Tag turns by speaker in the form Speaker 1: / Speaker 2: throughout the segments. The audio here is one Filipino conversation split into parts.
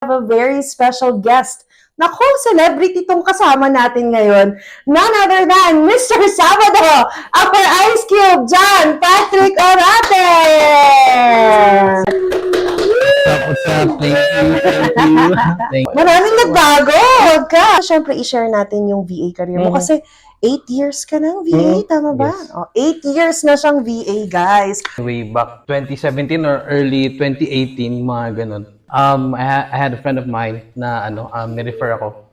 Speaker 1: have a very special guest. Naku, celebrity tong kasama natin ngayon. None other than Mr. Sabado, our Ice Cube, John Patrick Orate!
Speaker 2: What's up? Thank you. Thank you.
Speaker 1: Maraming nagbago. Huwag ka. Siyempre, i-share natin yung VA career mo. Kasi 8 years ka ng VA, tama ba?
Speaker 2: Yes.
Speaker 1: Oh, 8 years na siyang VA, guys.
Speaker 2: Way back 2017 or early 2018, mga ganun. I had a friend of mine na ni-refer ako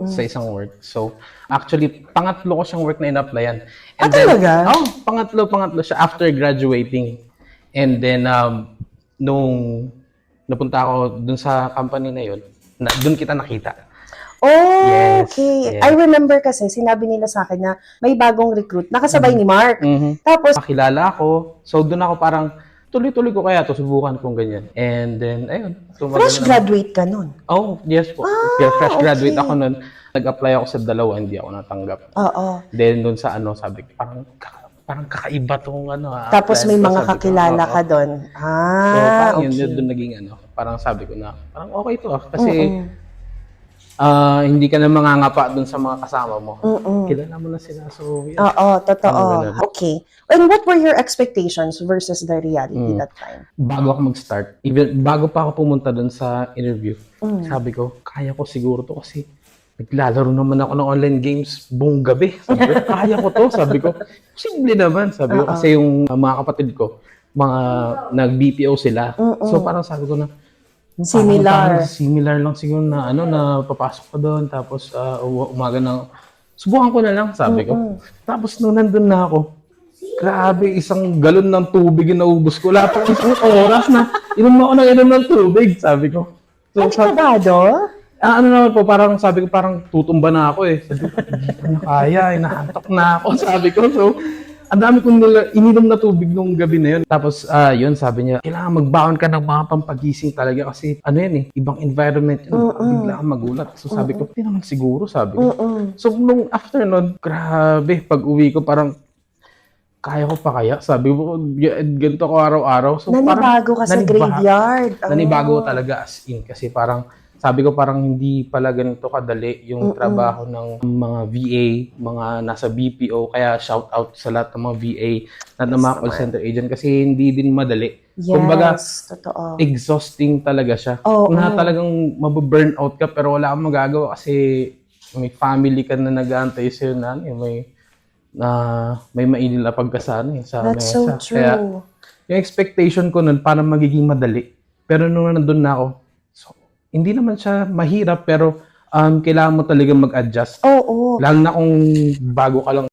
Speaker 2: sa isang work. So, actually, pangatlo ko siyang work na in-applyan. And
Speaker 1: talaga?
Speaker 2: Pangatlo siya after graduating. And then, nung napunta ako dun sa company na yun, dun kita nakita.
Speaker 1: Oh,
Speaker 2: Yes,
Speaker 1: okay.
Speaker 2: yes.
Speaker 1: I remember kasi, sinabi nila sa akin na may bagong recruit, nakasabay ni Mark. Tapos,
Speaker 2: Nakilala ako. So, dun ako parang, tuloy-tuloy ko kaya to, subukan kong ganyan. And then, ayun.
Speaker 1: fresh graduate ka nun.
Speaker 2: Oh, yes po. Fresh graduate ako nun. Nag-apply ako sa dalawa, hindi ako natanggap.
Speaker 1: Oo.
Speaker 2: Then, dun sa sabi ko, parang kakaiba tong
Speaker 1: Tapos may
Speaker 2: apply ko,
Speaker 1: mga
Speaker 2: sabi ko.
Speaker 1: kakilala
Speaker 2: Oo.
Speaker 1: ka doon.
Speaker 2: So, parang
Speaker 1: Okay.
Speaker 2: yun dun naging parang sabi ko na, parang okay to Kasi, hindi ka na mangangapa dun sa mga kasama mo. Kilala mo na sila. So, yun.
Speaker 1: Oo, totoo.
Speaker 2: ganun.
Speaker 1: Okay. And what were your expectations versus the reality that time?
Speaker 2: Bago ako mag-start, even bago pa ako pumunta dun sa interview, sabi ko, kaya ko siguro to kasi naglalaro naman ako ng online games buong gabi. Sabi ko, kaya ko to. Sabi ko, simple naman. Sabi ko, kasi yung mga kapatid ko, mga nag-BPO sila. So parang sabi ko na,
Speaker 1: Similar.
Speaker 2: parang similar lang siguro na na papasok ko doon, tapos umaga na, subukan ko na lang, sabi ko. Tapos nung nandun na ako, grabe, isang galon ng tubig yung naubos ko. Wala pa isang oras na inom ako ng tubig, sabi ko. So,
Speaker 1: Kabado?
Speaker 2: ano naman po, parang sabi ko, parang tutumba na ako eh. Sabi ko, hindi ko na kaya, inahantok na ako, sabi ko. So, ang dami kong ininom na tubig nung gabi na yun. Tapos, yun, sabi niya, kailangan magbaon ka ng mga pampagising talaga kasi, yan eh, ibang environment yun. Bigla kang magulat. So, sabi ko, hindi naman siguro, sabi ko. So, nung after nun, grabe, pag uwi ko, parang, kaya ko pa kaya? Sabi ko, ganito ko araw-araw. So,
Speaker 1: Nanibago ka sa graveyard.
Speaker 2: Nanibago talaga as in. Kasi parang, sabi ko parang hindi pala ganito kadali yung trabaho ng mga VA, mga nasa BPO. Kaya shout out sa lahat ng mga VA at ng mga call center agent kasi hindi din madali.
Speaker 1: Yes,
Speaker 2: Kumbaga,
Speaker 1: totoo.
Speaker 2: exhausting talaga siya. Na talagang mababurnout ka pero wala kang magagawa kasi may family ka na nag-aantay sa'yo na may mainil na pagkasano sa
Speaker 1: That's
Speaker 2: mesa.
Speaker 1: so true.
Speaker 2: Kaya yung expectation ko nun parang magiging madali. Pero nung nandun na ako, so, hindi naman siya mahirap pero kailangan mo talaga mag-adjust.
Speaker 1: Oo.
Speaker 2: Lalo na kung bago ka lang